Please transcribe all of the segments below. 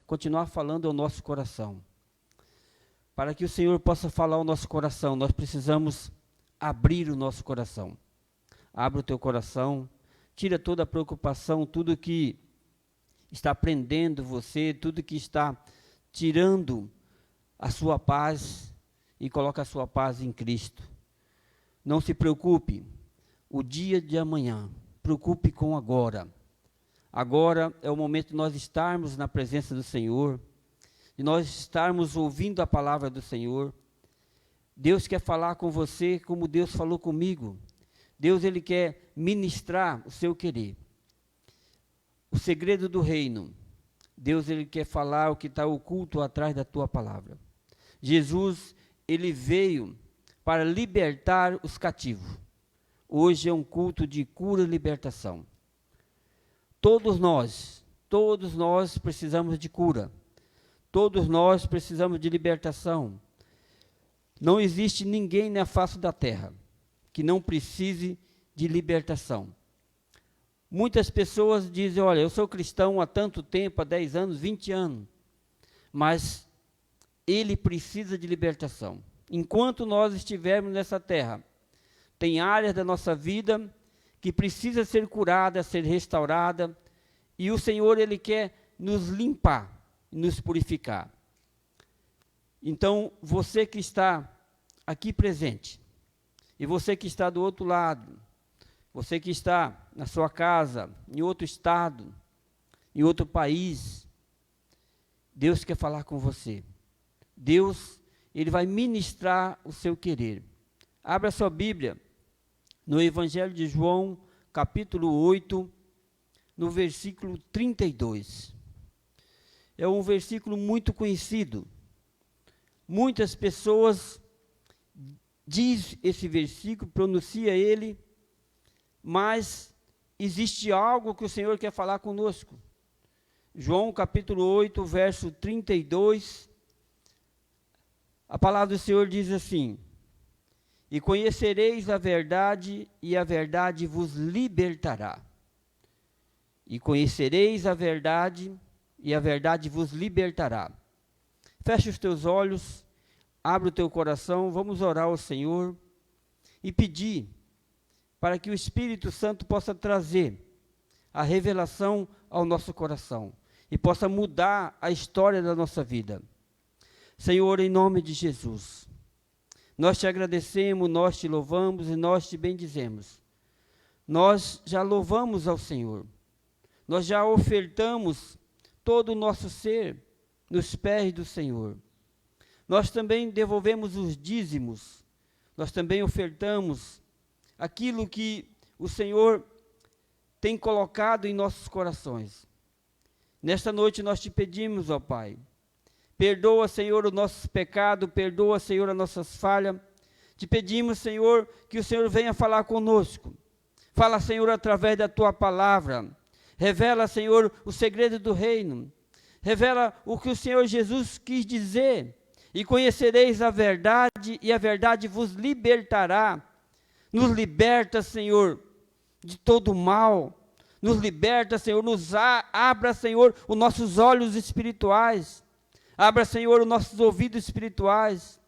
continuar falando ao nosso coração. Para que o Senhor possa falar ao nosso coração, nós precisamos abrir o nosso coração. Abra o teu coração, tira toda a preocupação, tudo que está prendendo você, tudo que está tirando a sua paz, e coloca a sua paz em Cristo. Não se preocupe, o dia de amanhã, preocupe com agora. Agora é o momento de nós estarmos na presença do Senhor, de nós estarmos ouvindo a palavra do Senhor. Deus quer falar com você como Deus falou comigo. Deus, Ele quer ministrar o seu querer. O segredo do reino. Deus, Ele quer falar o que está oculto atrás da tua palavra. Jesus, Ele veio para libertar os cativos. Hoje é um culto de cura e libertação. Todos nós precisamos de cura. Todos nós precisamos de libertação. Não existe ninguém na face da terra que não precise de libertação. Muitas pessoas dizem, olha, eu sou cristão há tanto tempo, há 10 anos, 20 anos, mas ele precisa de libertação. Enquanto nós estivermos nessa terra, tem áreas da nossa vida que precisa ser curada, ser restaurada, e o Senhor, Ele quer nos limpar, nos purificar. Então, você que está aqui presente, e você que está do outro lado, você que está na sua casa, em outro estado, em outro país, Deus quer falar com você. Deus, Ele vai ministrar o seu querer. Abra sua Bíblia no Evangelho de João, capítulo 8, no versículo 32. É um versículo muito conhecido. Muitas pessoas dizem esse versículo, pronunciam ele, mas existe algo que o Senhor quer falar conosco. João capítulo 8, verso 32, a palavra do Senhor diz assim: e conhecereis a verdade, e a verdade vos libertará. E conhecereis a verdade, e a verdade vos libertará. Fecha os teus olhos, abre o teu coração, vamos orar ao Senhor e pedir para que o Espírito Santo possa trazer a revelação ao nosso coração e possa mudar a história da nossa vida. Senhor, em nome de Jesus, nós te agradecemos, nós te louvamos e nós te bendizemos. Nós já louvamos ao Senhor, nós já ofertamos todo o nosso ser nos pés do Senhor. Nós também devolvemos os dízimos, nós também ofertamos aquilo que o Senhor tem colocado em nossos corações. Nesta noite nós te pedimos, ó Pai, perdoa, Senhor, os nossos pecados, perdoa, Senhor, as nossas falhas. Te pedimos, Senhor, que o Senhor venha falar conosco. Fala, Senhor, através da tua palavra. Revela, Senhor, o segredo do reino. Revela o que o Senhor Jesus quis dizer. E conhecereis a verdade, e a verdade vos libertará. Nos liberta, Senhor, de todo mal. Nos liberta, Senhor, abra, Senhor, os nossos olhos espirituais. Abra, Senhor, os nossos ouvidos espirituais.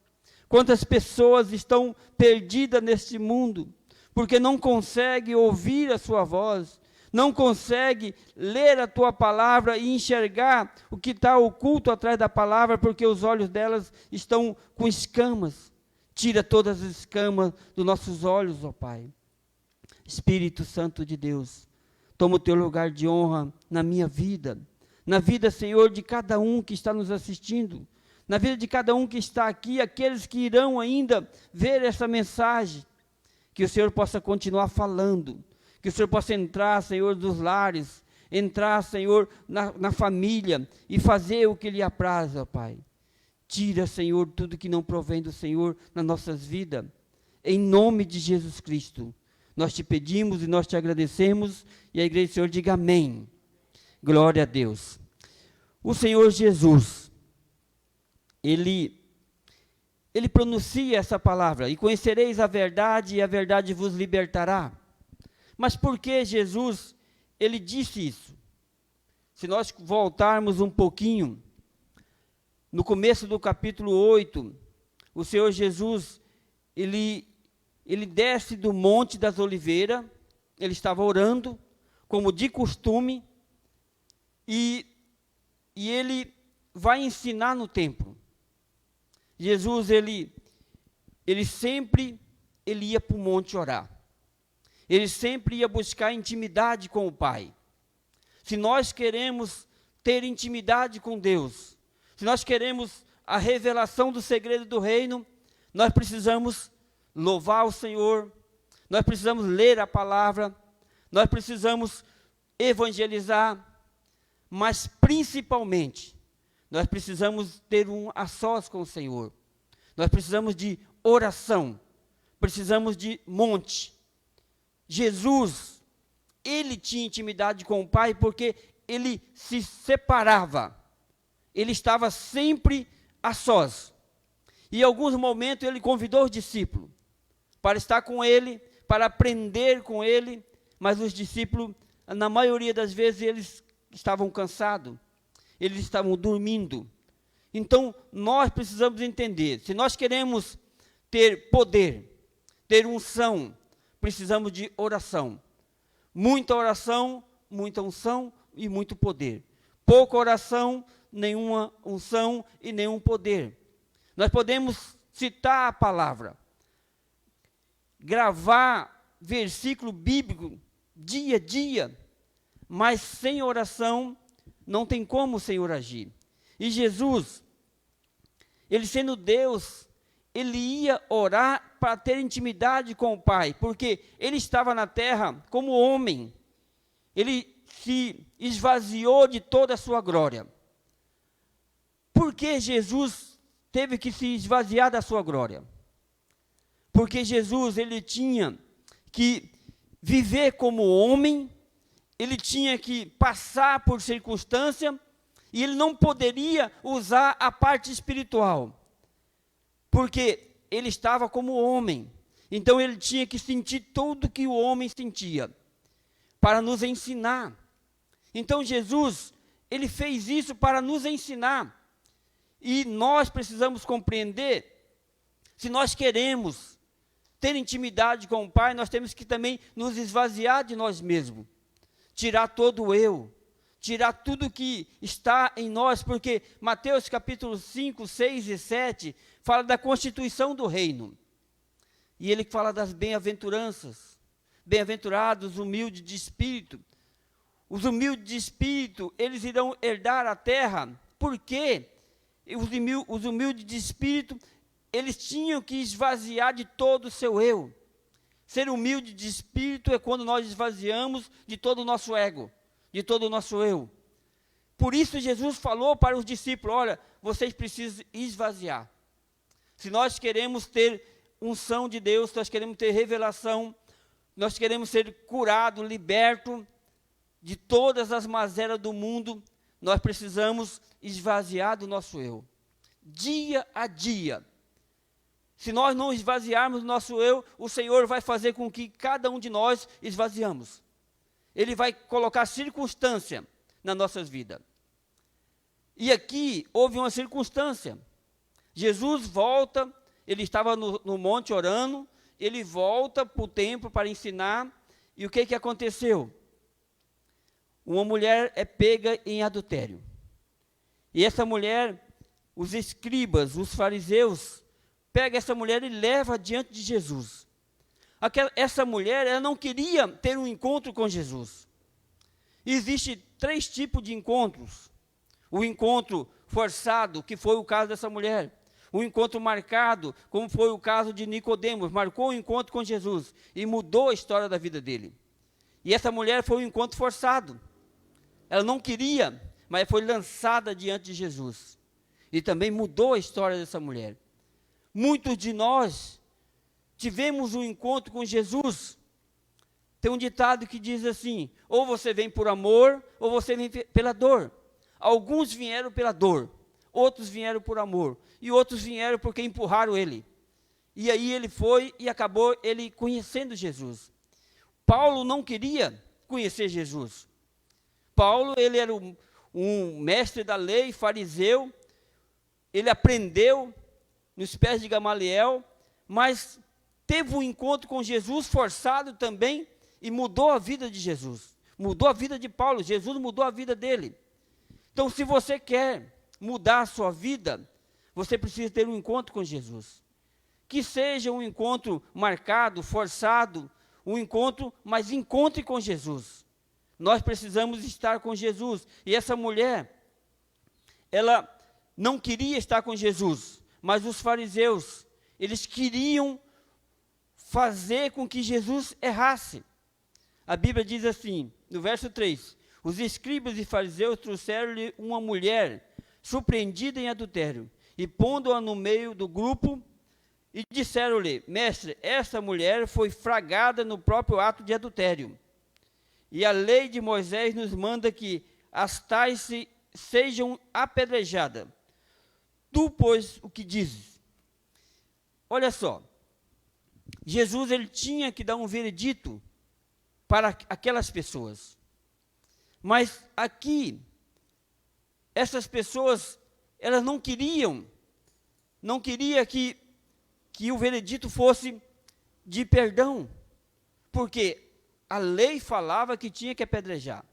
Quantas pessoas estão perdidas neste mundo, porque não conseguem ouvir a sua voz, não conseguem ler a tua palavra e enxergar o que está oculto atrás da palavra, porque os olhos delas estão com escamas. Tira todas as escamas dos nossos olhos, ó Pai. Espírito Santo de Deus, toma o teu lugar de honra na minha vida, na vida, Senhor, de cada um que está nos assistindo, na vida de cada um que está aqui, aqueles que irão ainda ver essa mensagem, que o Senhor possa continuar falando, que o Senhor possa entrar, Senhor, dos lares, entrar, Senhor, na família e fazer o que lhe apraz, ó Pai. Tira, Senhor, tudo que não provém do Senhor nas nossas vidas, em nome de Jesus Cristo. Nós te pedimos e nós te agradecemos, e a igreja do Senhor diga amém. Glória a Deus. O Senhor Jesus, Ele pronuncia essa palavra, e conhecereis a verdade, e a verdade vos libertará. Mas por que Jesus, Ele disse isso? Se nós voltarmos um pouquinho no começo do capítulo 8, o Senhor Jesus, ele desce do Monte das Oliveiras, ele estava orando, como de costume, e ele vai ensinar no templo. Jesus, ele sempre ia para o monte orar. Ele sempre ia buscar intimidade com o Pai. Se nós queremos ter intimidade com Deus, se nós queremos a revelação do segredo do reino, nós precisamos louvar o Senhor, nós precisamos ler a palavra, nós precisamos evangelizar, mas principalmente, nós precisamos ter a sós com o Senhor. Nós precisamos de oração, precisamos de monte. Jesus, ele tinha intimidade com o Pai porque ele se separava, ele estava sempre a sós. E em alguns momentos ele convidou os discípulos para estar com ele, para aprender com ele, mas os discípulos, na maioria das vezes, eles estavam cansados, eles estavam dormindo. Então, nós precisamos entender, se nós queremos ter poder, ter unção, precisamos de oração. Muita oração, muita unção e muito poder. Pouca oração, nenhuma unção e nenhum poder. Nós podemos citar a palavra, gravar versículo bíblico dia a dia, mas sem oração não tem como o Senhor agir. E Jesus, ele sendo Deus, ele ia orar para ter intimidade com o Pai, porque ele estava na terra como homem, ele se esvaziou de toda a sua glória. Por que Jesus teve que se esvaziar da sua glória? Porque Jesus, ele tinha que viver como homem, ele tinha que passar por circunstância, e ele não poderia usar a parte espiritual, porque ele estava como homem. Então ele tinha que sentir tudo que o homem sentia, para nos ensinar. Então Jesus, ele fez isso para nos ensinar. E nós precisamos compreender, se nós queremos ter intimidade com o Pai, nós temos que também nos esvaziar de nós mesmos. Tirar todo o eu, tirar tudo que está em nós, porque Mateus capítulo 5, 6 e 7 fala da constituição do reino. E ele fala das bem-aventuranças. Bem-aventurados, humildes de espírito. Os humildes de espírito, eles irão herdar a terra. Por quê? Os humildes de espírito, eles tinham que esvaziar de todo o seu eu. Ser humilde de espírito é quando nós esvaziamos de todo o nosso ego, de todo o nosso eu. Por isso Jesus falou para os discípulos, olha, vocês precisam esvaziar. Se nós queremos ter unção de Deus, nós queremos ter revelação, nós queremos ser curados, libertos de todas as mazelas do mundo, nós precisamos esvaziar do nosso eu. Dia a dia. Se nós não esvaziarmos o nosso eu, o Senhor vai fazer com que cada um de nós esvaziamos. Ele vai colocar circunstância nas nossas vidas. E aqui houve uma circunstância. Jesus volta, ele estava no monte orando, ele volta para o templo para ensinar, e o que aconteceu? Uma mulher é pega em adultério. E essa mulher, os escribas, os fariseus, pega essa mulher e leva diante de Jesus. Essa mulher, ela não queria ter um encontro com Jesus. Existem 3 tipos de encontros. O encontro forçado, que foi o caso dessa mulher. O encontro marcado, como foi o caso de Nicodemos, marcou o encontro com Jesus e mudou a história da vida dele. E essa mulher foi um encontro forçado. Ela não queria, mas foi lançada diante de Jesus. E também mudou a história dessa mulher. Muitos de nós tivemos um encontro com Jesus. Tem um ditado que diz assim, ou você vem por amor, ou você vem pela dor. Alguns vieram pela dor, outros vieram por amor, e outros vieram porque empurraram ele. E aí ele foi e acabou ele conhecendo Jesus. Paulo não queria conhecer Jesus. Paulo, ele era um mestre da lei, fariseu, ele aprendeu nos pés de Gamaliel, mas teve um encontro com Jesus forçado também e mudou a vida de Jesus. Mudou a vida de Paulo, Jesus mudou a vida dele. Então, se você quer mudar a sua vida, você precisa ter um encontro com Jesus. Que seja um encontro marcado, forçado, um encontro, mas encontre com Jesus. Nós precisamos estar com Jesus. E essa mulher, ela não queria estar com Jesus, mas os fariseus, eles queriam fazer com que Jesus errasse. A Bíblia diz assim, no verso 3, os escribas e fariseus trouxeram-lhe uma mulher surpreendida em adultério, e pondo-a no meio do grupo, e disseram-lhe, mestre, essa mulher foi flagrada no próprio ato de adultério. E a lei de Moisés nos manda que as tais sejam apedrejadas. Tu, pois, o que dizes? Olha só, Jesus ele tinha que dar um veredito para aquelas pessoas. Mas aqui, essas pessoas, elas não queria que o veredito fosse de perdão, porque a lei falava que tinha que apedrejar.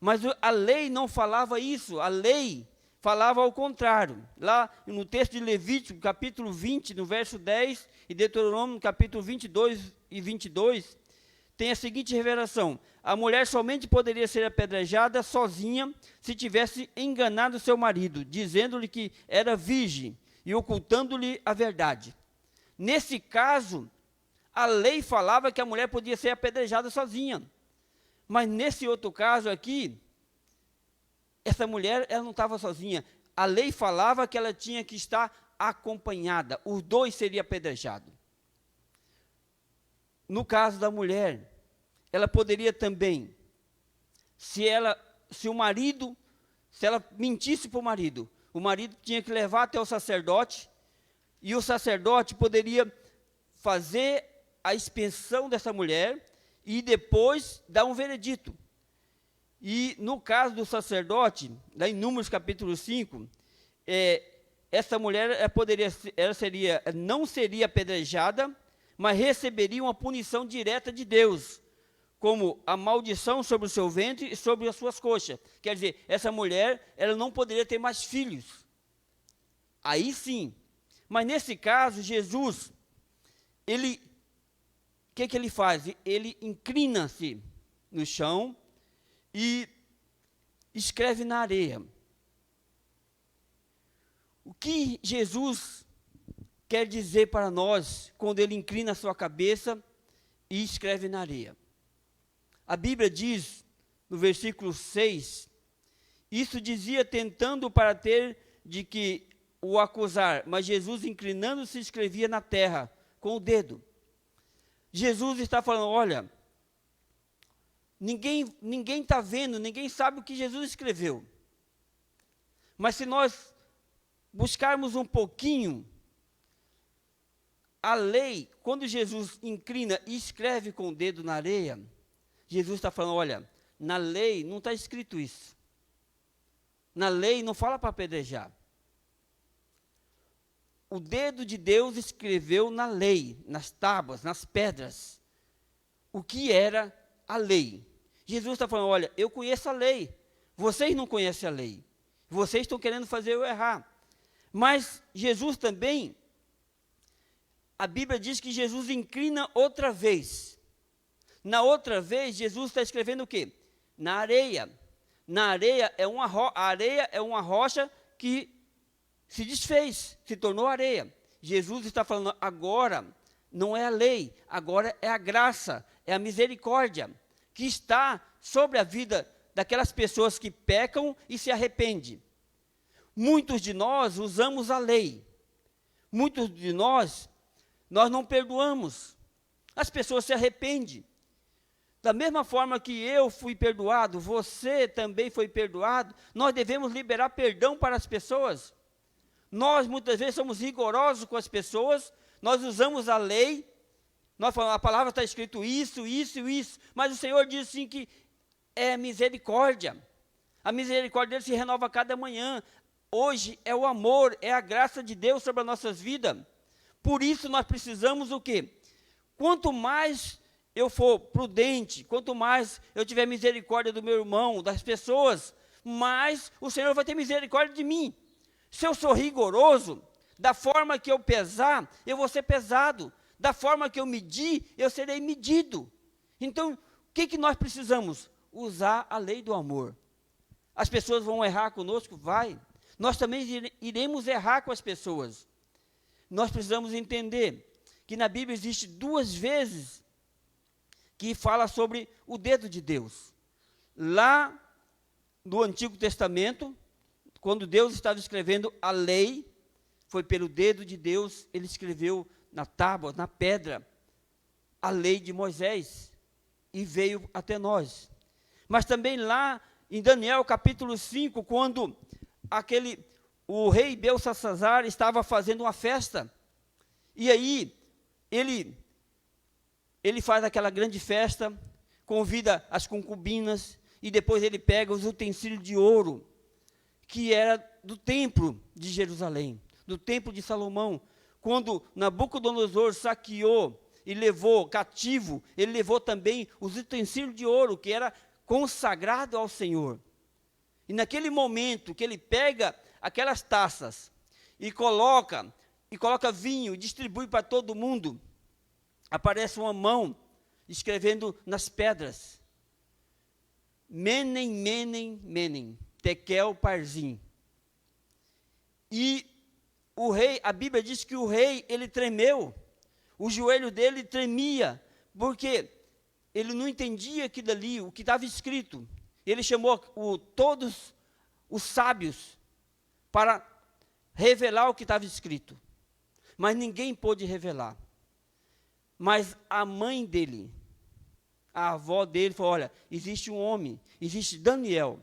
Mas a lei não falava isso, a lei falava ao contrário. Lá no texto de Levítico, capítulo 20, no verso 10, e Deuteronômio, capítulo 22 e 22, tem a seguinte revelação: a mulher somente poderia ser apedrejada sozinha se tivesse enganado seu marido, dizendo-lhe que era virgem e ocultando-lhe a verdade. Nesse caso, a lei falava que a mulher podia ser apedrejada sozinha. Mas nesse outro caso aqui, essa mulher ela não estava sozinha. A lei falava que ela tinha que estar acompanhada. Os dois seriam apedrejados. No caso da mulher, ela poderia também, se ela mentisse para o marido tinha que levar até o sacerdote, e o sacerdote poderia fazer a expensão dessa mulher e depois dar um veredito. E no caso do sacerdote, lá em Números capítulo 5, essa mulher não seria apedrejada, mas receberia uma punição direta de Deus, como a maldição sobre o seu ventre e sobre as suas coxas. Quer dizer, essa mulher ela não poderia ter mais filhos. Aí sim. Mas nesse caso, Jesus, o que ele faz? Ele inclina-se no chão e escreve na areia. O que Jesus quer dizer para nós quando ele inclina a sua cabeça e escreve na areia? A Bíblia diz, no versículo 6, isso dizia tentando para ter de que o acusar, mas Jesus inclinando-se escrevia na terra com o dedo. Jesus está falando, olha, ninguém está vendo, ninguém sabe o que Jesus escreveu. Mas se nós buscarmos um pouquinho, a lei, quando Jesus inclina e escreve com o dedo na areia, Jesus está falando, olha, na lei não está escrito isso. Na lei não fala para apedrejar. O dedo de Deus escreveu na lei, nas tábuas, nas pedras, o que era a lei. Jesus está falando, olha, eu conheço a lei, vocês não conhecem a lei, vocês estão querendo fazer eu errar. Mas Jesus também, a Bíblia diz que Jesus inclina outra vez. Na outra vez, Jesus está escrevendo o quê? Na areia. Na areia a areia é uma rocha que se desfez, se tornou areia. Jesus está falando, agora não é a lei, agora é a graça, é a misericórdia, que está sobre a vida daquelas pessoas que pecam e se arrependem. Muitos de nós usamos a lei. Muitos de nós não perdoamos. As pessoas se arrependem. Da mesma forma que eu fui perdoado, você também foi perdoado, nós devemos liberar perdão para as pessoas. Nós, muitas vezes, somos rigorosos com as pessoas, nós usamos a lei, nós falamos, a palavra está escrito isso, mas o Senhor diz assim que é misericórdia. A misericórdia dele se renova a cada manhã. hoje é o amor, é a graça de Deus sobre as nossas vidas. Por isso nós precisamos o quê? Quanto mais eu for prudente, quanto mais eu tiver misericórdia do meu irmão, das pessoas, mais o Senhor vai ter misericórdia de mim. Se eu sou rigoroso, da forma que eu pesar, eu vou ser pesado. Da forma que eu medir, eu serei medido. Então, o que nós precisamos? Usar a lei do amor. As pessoas vão errar conosco? Vai. Nós também iremos errar com as pessoas. Nós precisamos entender que na Bíblia existe 2 vezes que fala sobre o dedo de Deus. Lá no Antigo Testamento, quando Deus estava escrevendo a lei, foi pelo dedo de Deus, ele escreveu na tábua, na pedra, a lei de Moisés, e veio até nós. Mas também lá em Daniel capítulo 5, quando o rei Belsassar estava fazendo uma festa, e aí ele faz aquela grande festa, convida as concubinas, e depois ele pega os utensílios de ouro, que era do templo de Jerusalém, do templo de Salomão. Quando Nabucodonosor saqueou e levou cativo, ele levou também os utensílios de ouro, que era consagrado ao Senhor. E naquele momento que ele pega aquelas taças e coloca vinho e distribui para todo mundo, aparece uma mão escrevendo nas pedras: Menem, Menem, Menem, Tekel Parzim. E o rei, a Bíblia diz que o rei, ele tremeu, o joelho dele tremia, porque ele não entendia aquilo ali, o que estava escrito. Ele chamou todos os sábios para revelar o que estava escrito, mas ninguém pôde revelar. Mas a mãe dele, a avó dele, falou: olha, existe um homem, existe Daniel.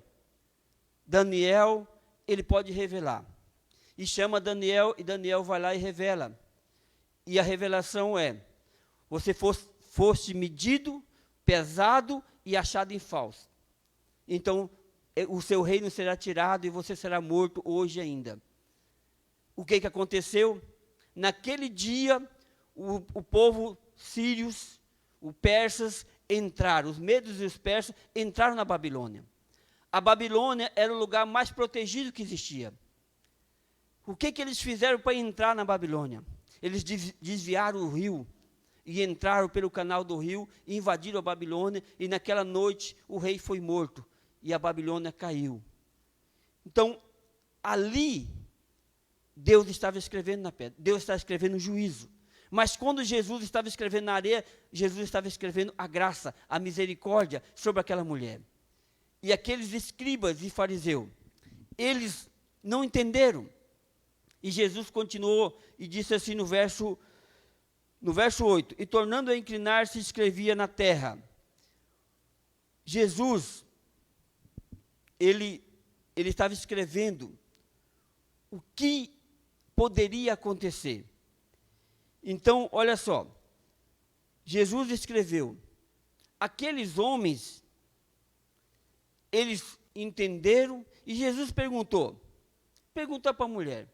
Daniel, ele pode revelar. E chama Daniel, e Daniel vai lá e revela. E a revelação é: você foste medido, pesado e achado em falso. Então, o seu reino será tirado e você será morto hoje ainda. O que aconteceu? Naquele dia, o povo sírios, os persas entraram, os medos e os persas entraram na Babilônia. A Babilônia era o lugar mais protegido que existia. O que eles fizeram para entrar na Babilônia? Eles desviaram o rio e entraram pelo canal do rio e invadiram a Babilônia, e naquela noite o rei foi morto e a Babilônia caiu. Então, ali, Deus estava escrevendo na pedra, Deus estava escrevendo o juízo. Mas quando Jesus estava escrevendo na areia, Jesus estava escrevendo a graça, a misericórdia sobre aquela mulher. E aqueles escribas e fariseus, eles não entenderam. E Jesus continuou e disse assim no verso 8, e tornando a inclinar-se, escrevia na terra. Jesus, ele estava escrevendo o que poderia acontecer. Então, olha só, Jesus escreveu, aqueles homens, eles entenderam, e Jesus perguntou para a mulher.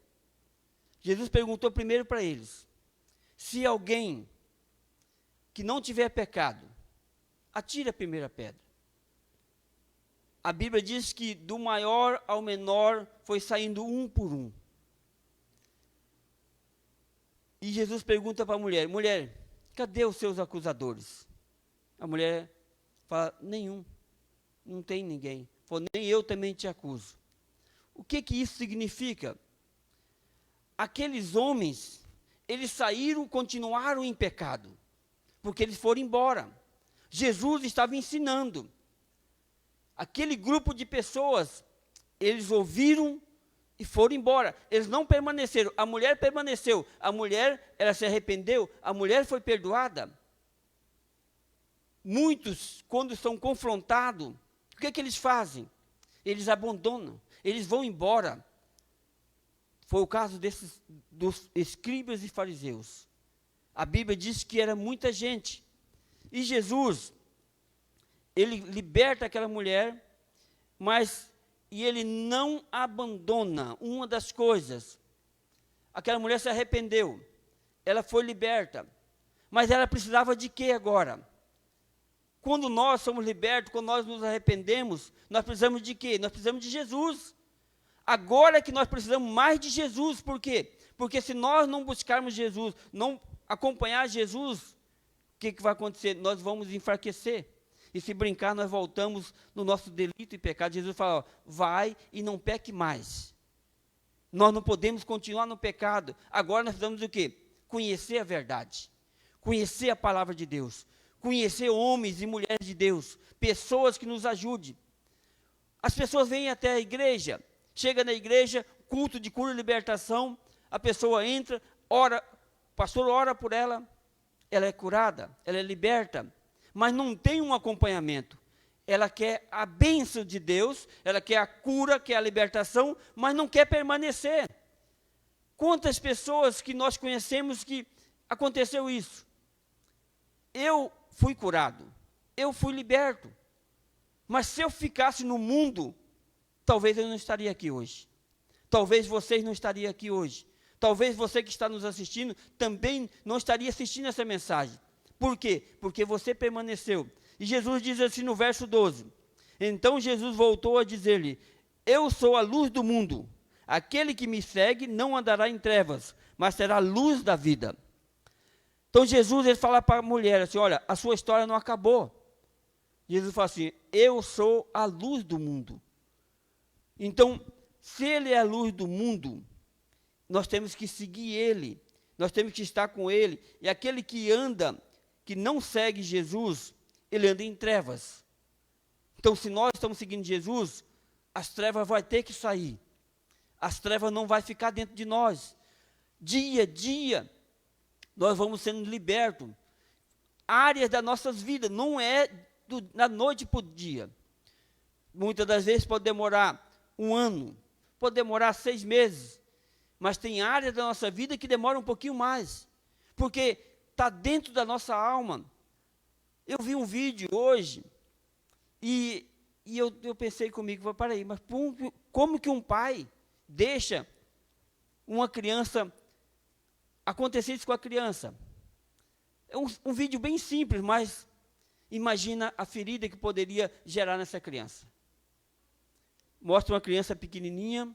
Jesus perguntou primeiro para eles: se alguém que não tiver pecado, atire a primeira pedra. A Bíblia diz que do maior ao menor foi saindo um por um. E Jesus pergunta para a mulher: mulher, cadê os seus acusadores? A mulher fala: nenhum, não tem ninguém. Falou: nem eu também te acuso. O que isso significa? Aqueles homens, eles saíram, continuaram em pecado, porque eles foram embora. Jesus estava ensinando. Aquele grupo de pessoas, eles ouviram e foram embora. Eles não permaneceram. A mulher permaneceu. A mulher, ela se arrependeu. A mulher foi perdoada. Muitos, quando são confrontados, o que eles fazem? Eles abandonam. Eles vão embora. Foi o caso dos escribas e fariseus. A Bíblia diz que era muita gente. E Jesus, ele liberta aquela mulher, mas e ele não abandona uma das coisas. Aquela mulher se arrependeu, ela foi liberta, mas ela precisava de quê agora? Quando nós somos libertos, quando nós nos arrependemos, nós precisamos de quê? Nós precisamos de Jesus. Agora é que nós precisamos mais de Jesus, por quê? Porque se nós não buscarmos Jesus, não acompanhar Jesus, o que vai acontecer? Nós vamos enfraquecer. E se brincar, nós voltamos no nosso delito e pecado. Jesus fala, ó, vai e não peque mais. Nós não podemos continuar no pecado. Agora nós precisamos do quê? Conhecer a verdade. Conhecer a palavra de Deus. Conhecer homens e mulheres de Deus. Pessoas que nos ajudem. As pessoas vêm até a igreja. Chega na igreja, culto de cura e libertação. A pessoa entra, ora, o pastor ora por ela. Ela é curada, ela é liberta. Mas não tem um acompanhamento. Ela quer a bênção de Deus, ela quer a cura, quer a libertação, mas não quer permanecer. Quantas pessoas que nós conhecemos que aconteceu isso? Eu fui curado, eu fui liberto, mas se eu ficasse no mundo, talvez eu não estaria aqui hoje. Talvez vocês não estariam aqui hoje. Talvez você que está nos assistindo também não estaria assistindo essa mensagem. Por quê? Porque você permaneceu. E Jesus diz assim no verso 12, então Jesus voltou a dizer-lhe, eu sou a luz do mundo, aquele que me segue não andará em trevas, mas terá a luz da vida. Então Jesus, ele fala para a mulher assim, olha, a sua história não acabou. Jesus fala assim, eu sou a luz do mundo. Então, se ele é a luz do mundo, nós temos que seguir ele, nós temos que estar com ele, e aquele que anda, que não segue Jesus, ele anda em trevas. Então, se nós estamos seguindo Jesus, as trevas vão ter que sair. As trevas não vão ficar dentro de nós. Dia a dia, nós vamos sendo libertos. Áreas das nossas vidas, não é da noite para o dia. Muitas das vezes pode demorar 1 ano, pode demorar 6 meses. Mas tem áreas da nossa vida que demoram um pouquinho mais. Porque está dentro da nossa alma. Eu vi um vídeo hoje, e eu pensei comigo, peraí, mas como que um pai deixa uma criança, acontecer isso com a criança? É um vídeo bem simples, mas imagina a ferida que poderia gerar nessa criança. Mostra uma criança pequenininha,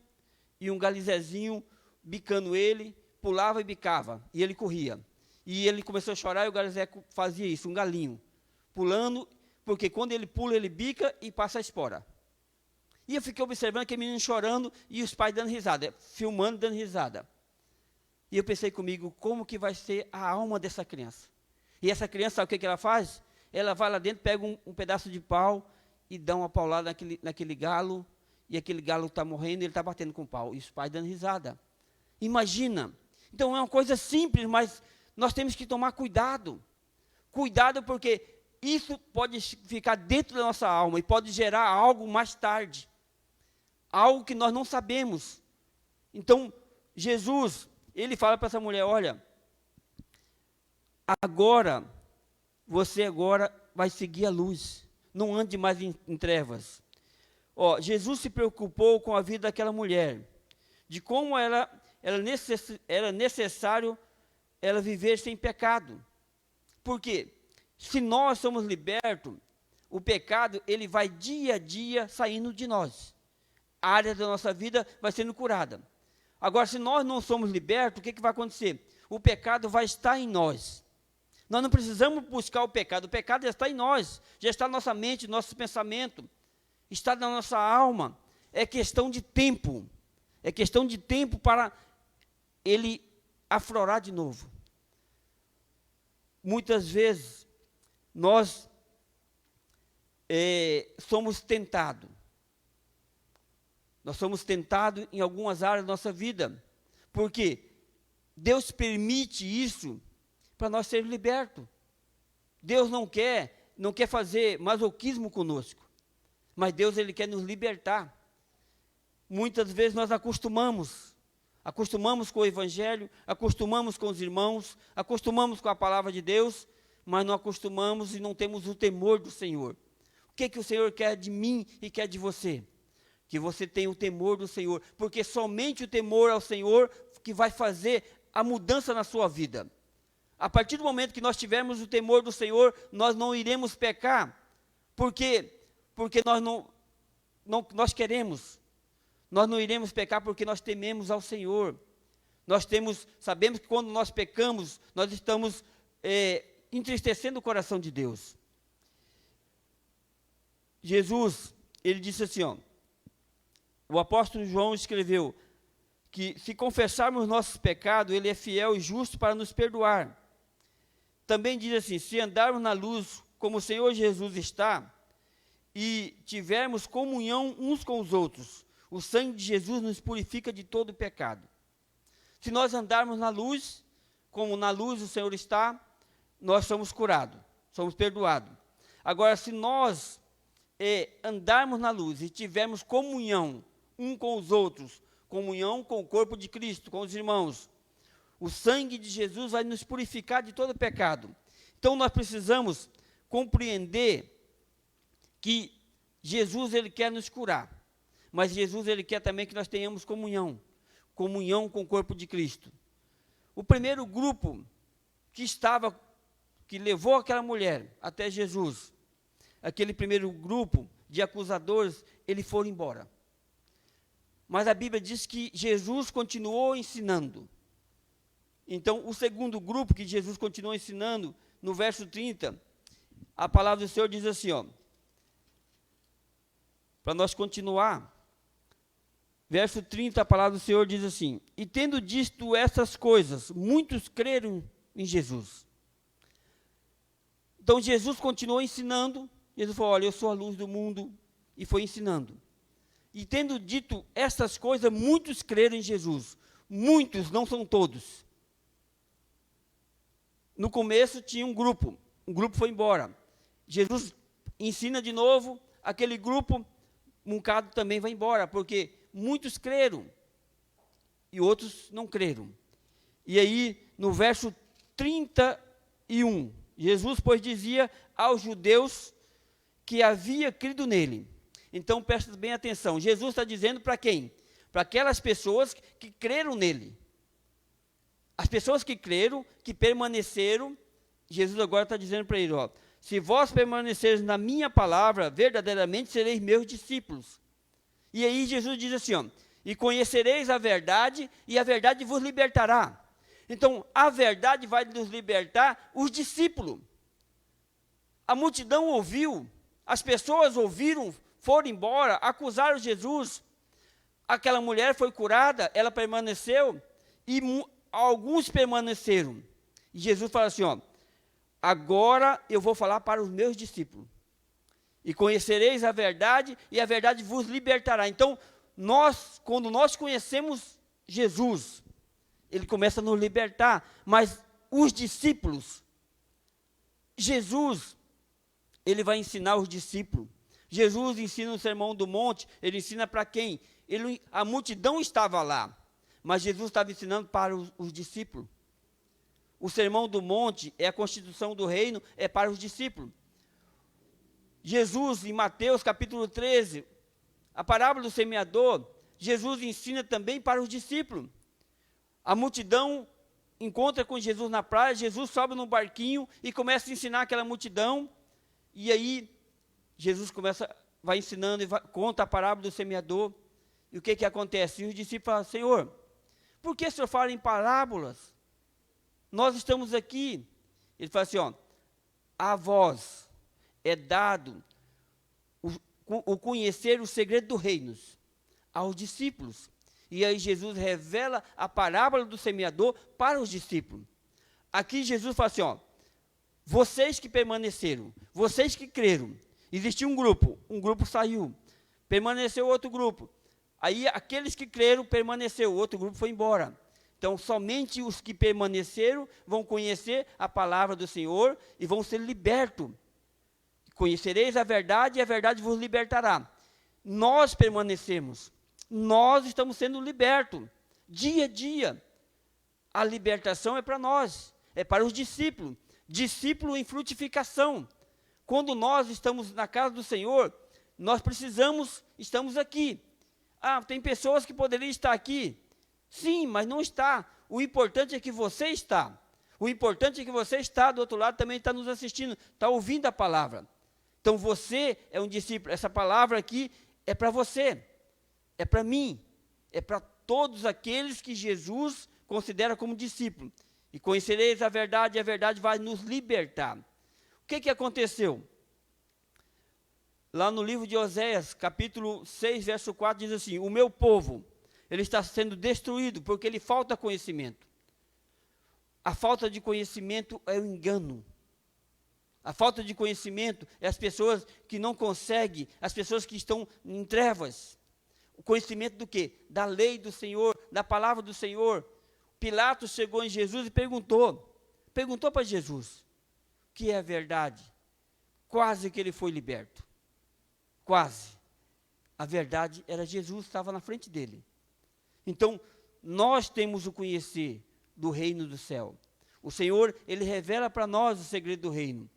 e um galizezinho bicando ele, pulava e bicava, e ele corria. E ele começou a chorar, e o galizé fazia isso, um galinho. Pulando, porque quando ele pula, ele bica e passa a espora. E eu fiquei observando aquele menino chorando e os pais dando risada, filmando, dando risada. E eu pensei comigo, como que vai ser a alma dessa criança? E essa criança, sabe o que ela faz? Ela vai lá dentro, pega um pedaço de pau e dá uma paulada naquele galo, e aquele galo está morrendo e ele está batendo com o pau. E os pais dando risada. Imagina. Então é uma coisa simples, mas nós temos que tomar cuidado. Cuidado porque isso pode ficar dentro da nossa alma e pode gerar algo mais tarde. Algo que nós não sabemos. Então, Jesus, ele fala para essa mulher, olha, você agora vai seguir a luz. Não ande mais em trevas. Jesus se preocupou com a vida daquela mulher. De como era necessário ela viver sem pecado. Por quê? Se nós somos libertos, o pecado, ele vai dia a dia saindo de nós. A área da nossa vida vai sendo curada. Agora, se nós não somos libertos, o que vai acontecer? O pecado vai estar em nós. Nós não precisamos buscar o pecado já está em nós, já está na nossa mente, no nosso pensamento, está na nossa alma. É questão de tempo. É questão de tempo para ele aflorar de novo. Muitas vezes, nós somos tentados. Nós somos tentados em algumas áreas da nossa vida. Porque Deus permite isso para nós sermos libertos. Deus não quer fazer masoquismo conosco. Mas Deus, ele quer nos libertar. Muitas vezes nós acostumamos com o Evangelho, acostumamos com os irmãos, acostumamos com a palavra de Deus, mas não acostumamos e não temos o temor do Senhor. O que o Senhor quer de mim e quer de você? que você tenha o temor do Senhor, porque somente o temor ao Senhor que vai fazer a mudança na sua vida. A partir do momento que nós tivermos o temor do Senhor, nós não iremos pecar, porque nós queremos. Nós não iremos pecar porque nós tememos ao Senhor. Sabemos que quando nós pecamos, nós estamos entristecendo o coração de Deus. Jesus, ele disse assim, o apóstolo João escreveu que se confessarmos nossos pecados, ele é fiel e justo para nos perdoar. Também diz assim, se andarmos na luz como o Senhor Jesus está, e tivermos comunhão uns com os outros, o sangue de Jesus nos purifica de todo pecado. Se nós andarmos na luz, como na luz o Senhor está, nós somos curados, somos perdoados. Agora, se nós andarmos na luz e tivermos comunhão um com os outros, comunhão com o corpo de Cristo, com os irmãos, o sangue de Jesus vai nos purificar de todo pecado. Então, nós precisamos compreender que Jesus, ele quer nos curar, mas Jesus, ele quer também que nós tenhamos comunhão com o corpo de Cristo. O primeiro grupo que levou aquela mulher até Jesus, aquele primeiro grupo de acusadores, eles foram embora. Mas a Bíblia diz que Jesus continuou ensinando. Então, o segundo grupo que Jesus continuou ensinando, no verso 30, a palavra do Senhor diz assim, para nós continuar, verso 30, a palavra do Senhor diz assim, e tendo dito essas coisas, muitos creram em Jesus. Então, Jesus continuou ensinando, Jesus falou, olha, eu sou a luz do mundo, e foi ensinando. E tendo dito essas coisas, muitos creram em Jesus. Muitos, não são todos. No começo tinha um grupo foi embora. Jesus ensina de novo, aquele grupo, um bocado também vai embora, porque muitos creram e outros não creram. E aí, no verso 31, Jesus, pois, dizia aos judeus que havia crido nele. Então, presta bem atenção, Jesus está dizendo para quem? Para aquelas pessoas que creram nele. As pessoas que creram, que permaneceram, Jesus agora está dizendo para ele, se vós permaneceres na minha palavra, verdadeiramente sereis meus discípulos. E aí Jesus diz assim, e conhecereis a verdade, e a verdade vos libertará. Então, a verdade vai nos libertar os discípulos. A multidão ouviu, as pessoas ouviram, foram embora, acusaram Jesus. Aquela mulher foi curada, ela permaneceu, e alguns permaneceram. E Jesus fala assim, agora eu vou falar para os meus discípulos. E conhecereis a verdade, e a verdade vos libertará. Então, quando nós conhecemos Jesus, ele começa a nos libertar. Mas os discípulos, Jesus, ele vai ensinar os discípulos. Jesus ensina o Sermão do Monte, ele ensina para quem? A multidão estava lá, mas Jesus estava ensinando para os discípulos. O Sermão do Monte é a constituição do reino, é para os discípulos. Jesus, em Mateus capítulo 13, a parábola do semeador, Jesus ensina também para os discípulos. A multidão encontra com Jesus na praia, Jesus sobe no barquinho e começa a ensinar aquela multidão, e aí Jesus vai ensinando e conta a parábola do semeador, e o que acontece? E os discípulos falam, Senhor, por que o Senhor fala em parábolas? Nós estamos aqui. Ele fala assim, a vós é dado o conhecer o segredo dos reinos aos discípulos. E aí Jesus revela a parábola do semeador para os discípulos. Aqui Jesus fala assim, vocês que permaneceram, vocês que creram, existiu um grupo saiu, permaneceu outro grupo. Aí aqueles que creram permaneceu, o outro grupo foi embora. Então, somente os que permaneceram vão conhecer a palavra do Senhor e vão ser libertos. Conhecereis a verdade e a verdade vos libertará. Nós permanecemos, nós estamos sendo libertos, dia a dia. A libertação é para nós, é para os discípulos. Discípulo em frutificação. Quando nós estamos na casa do Senhor, nós estamos aqui. Ah, tem pessoas que poderiam estar aqui. Sim, mas não está. O importante é que você está. O importante é que você está do outro lado, também está nos assistindo, está ouvindo a palavra. Então você é um discípulo. Essa palavra aqui é para você, é para mim, é para todos aqueles que Jesus considera como discípulo. E conhecereis a verdade, e a verdade vai nos libertar. O que aconteceu? Lá no livro de Oséias, capítulo 6, verso 4, diz assim: o meu povo, ele está sendo destruído porque lhe falta conhecimento. A falta de conhecimento é o engano. A falta de conhecimento é as pessoas que não conseguem, as pessoas que estão em trevas. O conhecimento do quê? Da lei do Senhor, da palavra do Senhor. Pilatos chegou em Jesus e perguntou para Jesus, o que é a verdade? Quase que ele foi liberto. Quase. A verdade era Jesus, estava na frente dele. Então, nós temos o conhecer do reino do céu. O Senhor, ele revela para nós o segredo do reino.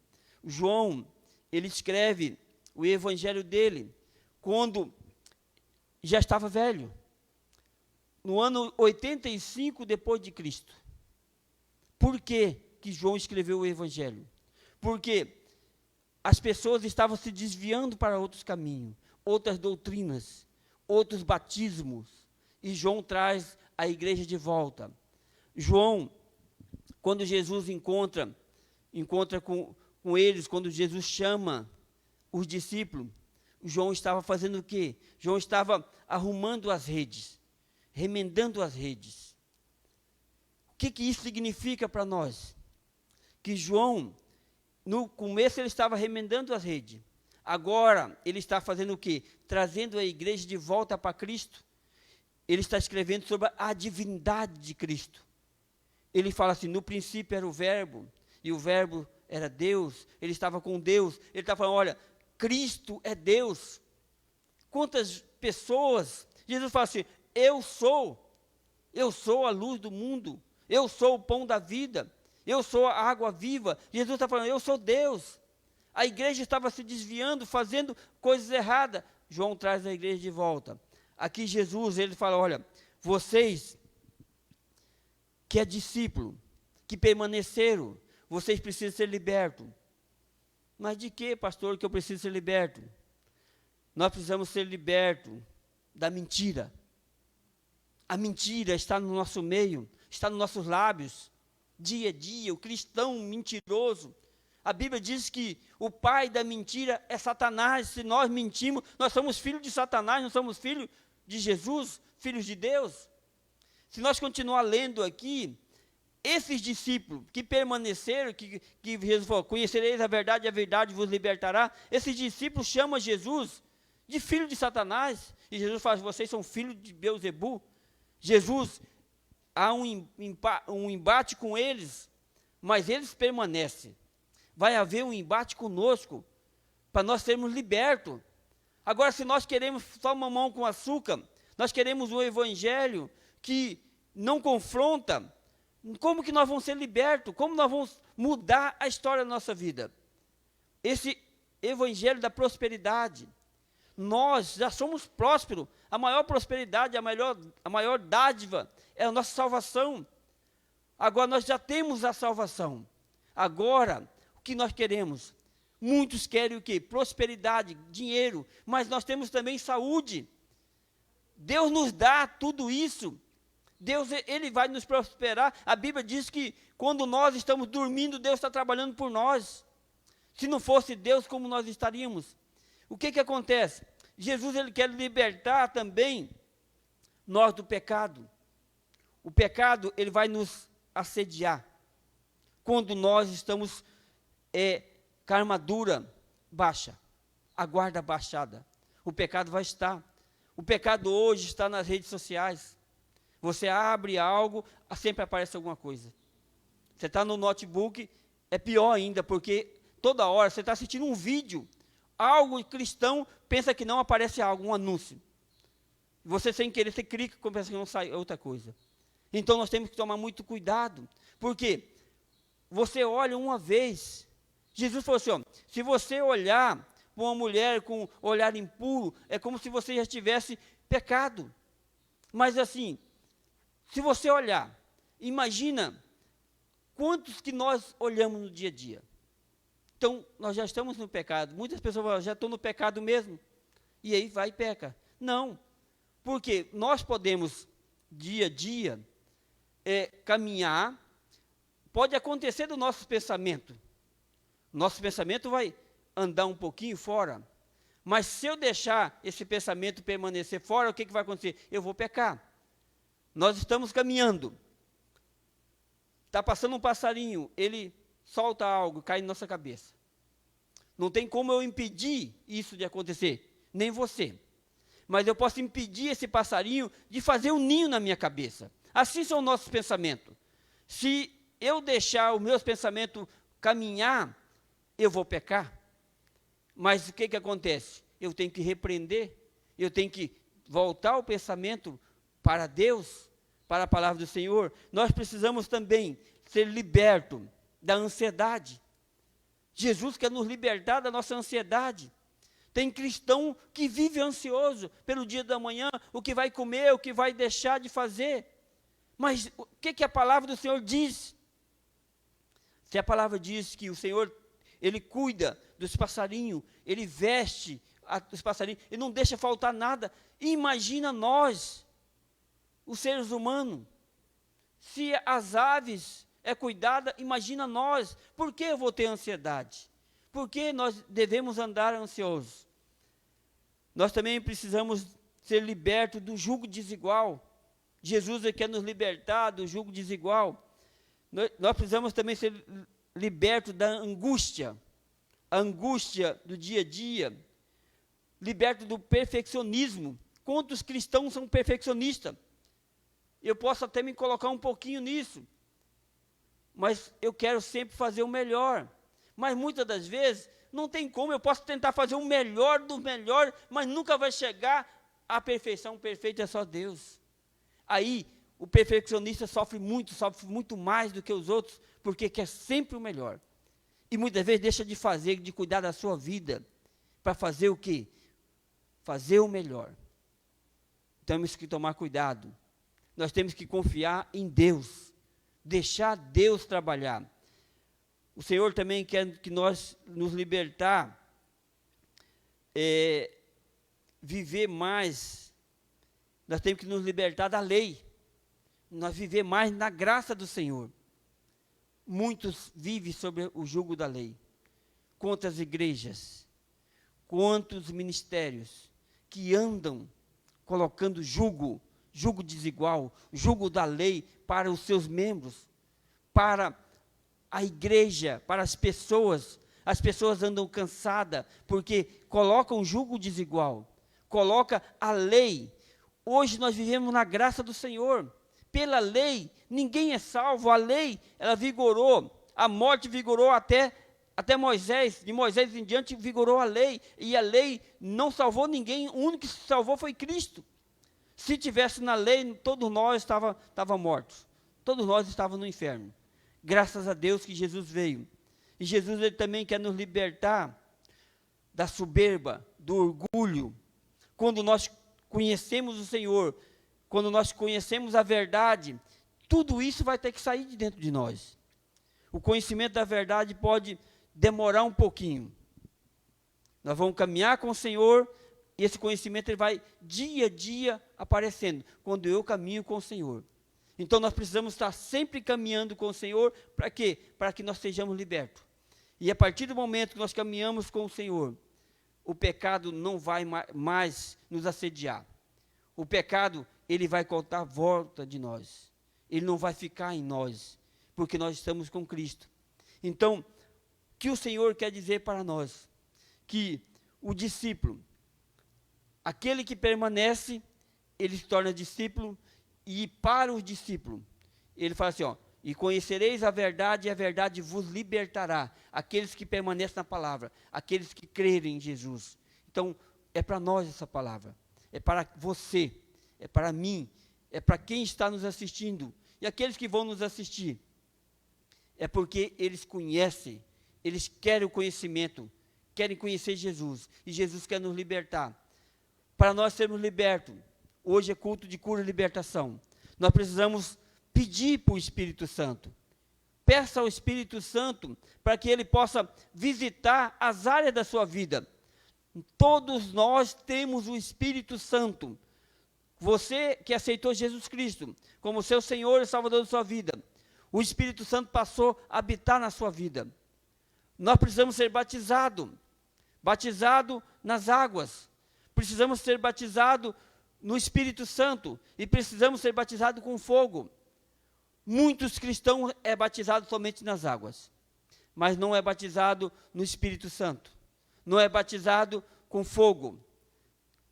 João, ele escreve o evangelho dele quando já estava velho, no ano 85 depois de Cristo. Por que João escreveu o evangelho? Porque as pessoas estavam se desviando para outros caminhos, outras doutrinas, outros batismos, e João traz a igreja de volta. João, quando Jesus encontra com eles, quando Jesus chama os discípulos, João estava fazendo o quê? João estava arrumando as redes, remendando as redes. O que isso significa para nós? Que João, no começo ele estava remendando as redes, agora ele está fazendo o quê? Trazendo a igreja de volta para Cristo. Ele está escrevendo sobre a divindade de Cristo. Ele fala assim: no princípio era o verbo, e o verbo era Deus, ele estava com Deus. Ele está falando: olha, Cristo é Deus. Quantas pessoas, Jesus fala assim: eu sou a luz do mundo, eu sou o pão da vida, eu sou a água viva. Jesus está falando: eu sou Deus. A igreja estava se desviando, fazendo coisas erradas. João traz a igreja de volta. Aqui Jesus, ele fala: olha, vocês que é discípulo, que permaneceram, vocês precisam ser libertos. Mas de que, pastor, que eu preciso ser liberto? Nós precisamos ser libertos da mentira. A mentira está no nosso meio, está nos nossos lábios, dia a dia, o cristão mentiroso. A Bíblia diz que o pai da mentira é Satanás. Se nós mentimos, nós somos filhos de Satanás, não somos filhos de Jesus, filhos de Deus. Se nós continuar lendo aqui, esses discípulos que permaneceram, que Jesus falou: conhecereis a verdade vos libertará. Esses discípulos chamam Jesus de filho de Satanás. E Jesus fala: vocês são filhos de Beelzebu. Jesus, há um embate com eles, mas eles permanecem. Vai haver um embate conosco, para nós sermos libertos. Agora, se nós queremos só mamão com açúcar, nós queremos um evangelho que não confronta, como que nós vamos ser libertos? Como nós vamos mudar a história da nossa vida? Esse evangelho da prosperidade, nós já somos prósperos. A maior prosperidade, a maior dádiva é a nossa salvação. Agora nós já temos a salvação. Agora, o que nós queremos? Muitos querem o quê? Prosperidade, dinheiro, mas nós temos também saúde. Deus nos dá tudo isso. Deus, ele vai nos prosperar. A Bíblia diz que quando nós estamos dormindo, Deus está trabalhando por nós. Se não fosse Deus, como nós estaríamos? O que acontece? Jesus, ele quer libertar também nós do pecado. O pecado, ele vai nos assediar. Quando nós estamos com a armadura baixa, a guarda baixada, o pecado vai estar. O pecado hoje está nas redes sociais. Você abre algo, sempre aparece alguma coisa. Você está no notebook, é pior ainda, porque toda hora você está assistindo um vídeo, algo cristão, pensa que não aparece algo, um anúncio. Você, sem querer, você clica e pensa que não sai outra coisa. Então nós temos que tomar muito cuidado, porque você olha uma vez. Jesus falou assim: ó, se você olhar para uma mulher com olhar impuro, é como se você já estivesse pecado. Mas assim, se você olhar, imagina quantos que nós olhamos no dia a dia. Então, nós já estamos no pecado. Muitas pessoas falam, já estou no pecado mesmo. E aí vai e peca. Não, porque nós podemos, dia a dia, caminhar. Pode acontecer do nosso pensamento. Nosso pensamento vai andar um pouquinho fora. Mas se eu deixar esse pensamento permanecer fora, o que vai acontecer? Eu vou pecar. Nós estamos caminhando. Está passando um passarinho, ele solta algo, cai na nossa cabeça. Não tem como eu impedir isso de acontecer, nem você. Mas eu posso impedir esse passarinho de fazer um ninho na minha cabeça. Assim são os nossos pensamentos. Se eu deixar os meus pensamentos caminhar, eu vou pecar. Mas o que acontece? Eu tenho que repreender, eu tenho que voltar o pensamento para Deus, para a palavra do Senhor. Nós precisamos também ser libertos da ansiedade. Jesus quer nos libertar da nossa ansiedade. Tem cristão que vive ansioso pelo dia da manhã, o que vai comer, o que vai deixar de fazer. Mas o que a palavra do Senhor diz? Se a palavra diz que o Senhor, Ele cuida dos passarinhos, Ele veste os passarinhos, Ele não deixa faltar nada. Imagina nós, os seres humanos, se as aves é cuidada, imagina nós. Por que eu vou ter ansiedade? Por que nós devemos andar ansiosos? Nós também precisamos ser libertos do jugo desigual. Jesus quer nos libertar do jugo desigual. Nós precisamos também ser libertos da angústia, a angústia do dia a dia, libertos do perfeccionismo. Quantos cristãos são perfeccionistas? Eu posso até me colocar um pouquinho nisso, mas eu quero sempre fazer o melhor. Mas muitas das vezes, não tem como, eu posso tentar fazer o melhor do melhor, mas nunca vai chegar à perfeição. Perfeito é só Deus. Aí, o perfeccionista sofre muito mais do que os outros, porque quer sempre o melhor. E muitas vezes deixa de fazer, de cuidar da sua vida, para fazer o quê? Fazer o melhor. Temos que tomar cuidado. Nós temos que confiar em Deus, deixar Deus trabalhar. O Senhor também quer que nós nos libertar, viver mais. Nós temos que nos libertar da lei. Nós viver mais na graça do Senhor. Muitos vivem sobre o jugo da lei. Quantas igrejas, quantos ministérios que andam colocando jugo desigual, jugo da lei para os seus membros, para a igreja, para as pessoas. As pessoas andam cansadas porque colocam jugo desigual, coloca a lei. Hoje nós vivemos na graça do Senhor. Pela lei, ninguém é salvo. A lei, ela vigorou. A morte vigorou até Moisés. De Moisés em diante vigorou a lei. E a lei não salvou ninguém. O único que se salvou foi Cristo. Se tivesse na lei, todos nós estávamos mortos. Todos nós estávamos no inferno. Graças a Deus que Jesus veio. E Jesus ele também quer nos libertar da soberba, do orgulho. Quando nós conhecemos o Senhor, quando nós conhecemos a verdade, tudo isso vai ter que sair de dentro de nós. O conhecimento da verdade pode demorar um pouquinho. Nós vamos caminhar com o Senhor e esse conhecimento ele vai dia a dia aparecendo, quando eu caminho com o Senhor. Então nós precisamos estar sempre caminhando com o Senhor, para quê? Para que nós sejamos libertos. E a partir do momento que nós caminhamos com o Senhor, o pecado não vai mais nos assediar. O pecado, ele vai contar volta de nós. Ele não vai ficar em nós, porque nós estamos com Cristo. Então, o que o Senhor quer dizer para nós? Que o discípulo, aquele que permanece, ele se torna discípulo, e para o discípulo, ele fala assim, e conhecereis a verdade, e a verdade vos libertará. Aqueles que permanecem na palavra, aqueles que crerem em Jesus. Então, é para nós essa palavra, é para você, é para mim, é para quem está nos assistindo, e aqueles que vão nos assistir. É porque eles conhecem, eles querem o conhecimento, querem conhecer Jesus, e Jesus quer nos libertar. Para nós sermos libertos, hoje é culto de cura e libertação. Nós precisamos pedir para o Espírito Santo. Peça ao Espírito Santo para que ele possa visitar as áreas da sua vida. Todos nós temos o Espírito Santo. Você que aceitou Jesus Cristo como seu Senhor e Salvador da sua vida, o Espírito Santo passou a habitar na sua vida. Nós precisamos ser batizados nas águas. Precisamos ser batizados no Espírito Santo e precisamos ser batizados com fogo. Muitos cristãos é batizado somente nas águas, mas não é batizado no Espírito Santo. Não é batizado com fogo.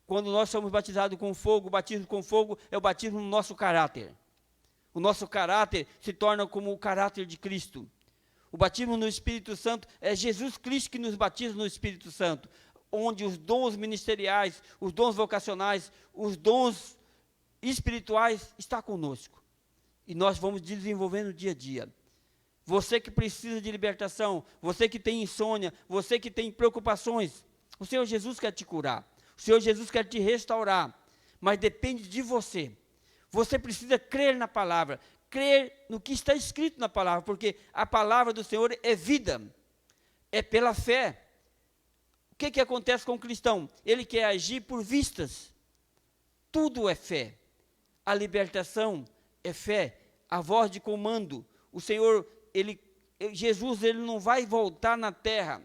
Quando nós somos batizados com fogo, o batismo com fogo é o batismo no nosso caráter. O nosso caráter se torna como o caráter de Cristo. O batismo no Espírito Santo é Jesus Cristo que nos batiza no Espírito Santo, onde os dons ministeriais, os dons vocacionais, os dons espirituais estão conosco. E nós vamos desenvolvendo dia a dia. Você que precisa de libertação, você que tem insônia, você que tem preocupações, o Senhor Jesus quer te curar. O Senhor Jesus quer te restaurar, mas depende de você. Você precisa crer na palavra, crer no que está escrito na palavra, porque a palavra do Senhor é vida, é pela fé. O que acontece com o cristão? Ele quer agir por vistas. Tudo é fé. A libertação é fé, a voz de comando. O Senhor, Jesus, ele não vai voltar na terra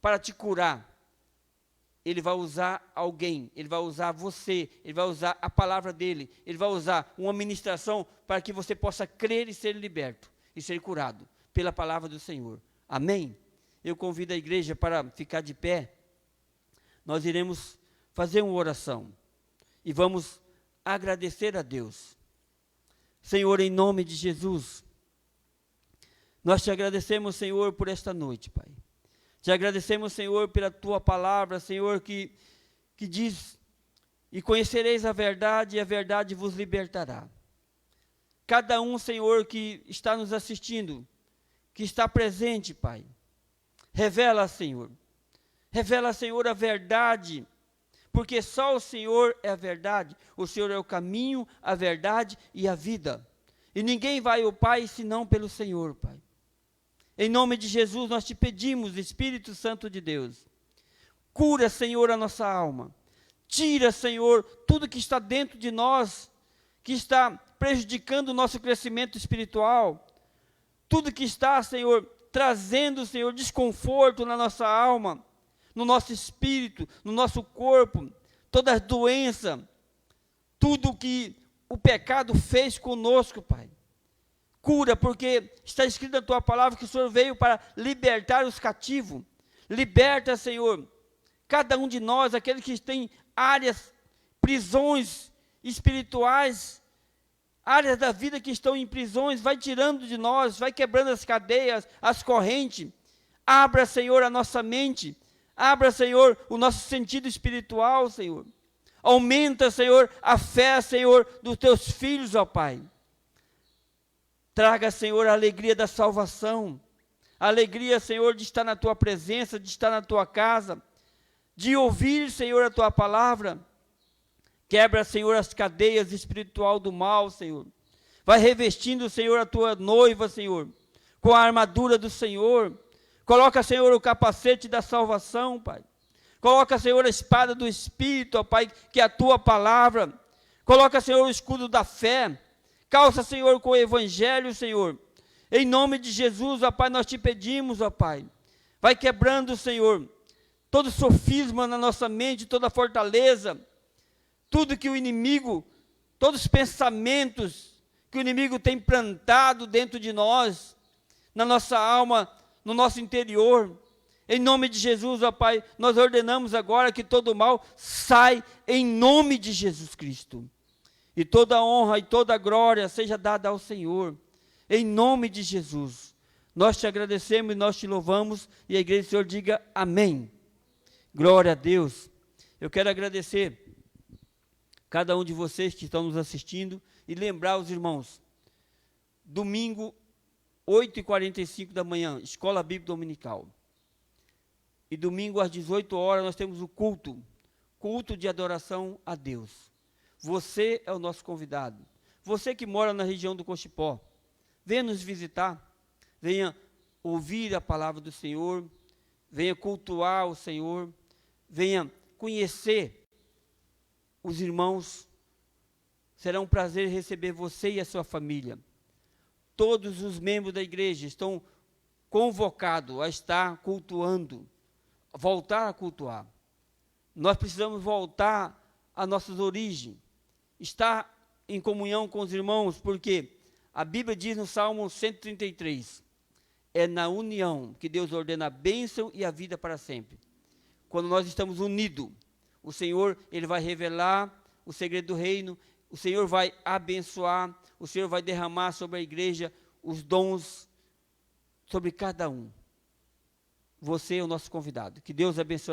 para te curar. Ele vai usar alguém, ele vai usar você, ele vai usar a palavra dele, ele vai usar uma ministração para que você possa crer e ser liberto, e ser curado pela palavra do Senhor. Amém? Eu convido a igreja para ficar de pé. Nós iremos fazer uma oração e vamos agradecer a Deus. Senhor, em nome de Jesus, nós te agradecemos, Senhor, por esta noite, Pai. Te agradecemos, Senhor, pela tua palavra, Senhor, que diz: e conhecereis a verdade, e a verdade vos libertará. Cada um, Senhor, que está nos assistindo, que está presente, Pai, revela, Senhor, a verdade, porque só o Senhor é a verdade. O Senhor é o caminho, a verdade e a vida. E ninguém vai ao Pai senão pelo Senhor, Pai. Em nome de Jesus, nós te pedimos, Espírito Santo de Deus, cura, Senhor, a nossa alma. Tira, Senhor, tudo que está dentro de nós, que está prejudicando o nosso crescimento espiritual. Tudo que está, Senhor, trazendo, Senhor, desconforto na nossa alma, no nosso espírito, no nosso corpo. Toda doença, tudo que o pecado fez conosco, Pai. Cura, porque está escrito na tua palavra que o Senhor veio para libertar os cativos. Liberta, Senhor, cada um de nós, aqueles que têm áreas, prisões espirituais, áreas da vida que estão em prisões, vai tirando de nós, vai quebrando as cadeias, as correntes. Abra, Senhor, a nossa mente. Abra, Senhor, o nosso sentido espiritual, Senhor. Aumenta, Senhor, a fé, Senhor, dos teus filhos, ó Pai. Traga, Senhor, a alegria da salvação, a alegria, Senhor, de estar na tua presença, de estar na tua casa, de ouvir, Senhor, a tua palavra. Quebra, Senhor, as cadeias espiritual do mal, Senhor. Vai revestindo, Senhor, a tua noiva, Senhor, com a armadura do Senhor. Coloca, Senhor, o capacete da salvação, Pai. Coloca, Senhor, a espada do Espírito, ó Pai, que é a tua palavra. Coloca, Senhor, o escudo da fé. Calça, Senhor, com o Evangelho, Senhor. Em nome de Jesus, ó Pai, nós te pedimos, ó Pai. Vai quebrando, Senhor, todo sofisma na nossa mente, toda fortaleza. Tudo que o inimigo, todos os pensamentos que o inimigo tem plantado dentro de nós, na nossa alma, no nosso interior. Em nome de Jesus, ó Pai, nós ordenamos agora que todo mal sai em nome de Jesus Cristo. E toda honra e toda glória seja dada ao Senhor, em nome de Jesus. Nós te agradecemos e nós te louvamos, e a igreja do Senhor diga amém. Glória a Deus. Eu quero agradecer cada um de vocês que estão nos assistindo e lembrar os irmãos, domingo, 8h45 da manhã, Escola Bíblica Dominical. E domingo às 18 horas nós temos o culto de adoração a Deus. Você é o nosso convidado. Você que mora na região do Cochipó, venha nos visitar, venha ouvir a palavra do Senhor, venha cultuar o Senhor, venha conhecer os irmãos. Será um prazer receber você e a sua família. Todos os membros da igreja estão convocados a estar cultuando, voltar a cultuar. Nós precisamos voltar às nossas origens, estar em comunhão com os irmãos, porque a Bíblia diz no Salmo 133, é na união que Deus ordena a bênção e a vida para sempre. Quando nós estamos unidos, o Senhor, Ele vai revelar o segredo do reino, o Senhor vai abençoar, o Senhor vai derramar sobre a igreja os dons sobre cada um. Você é o nosso convidado. Que Deus abençoe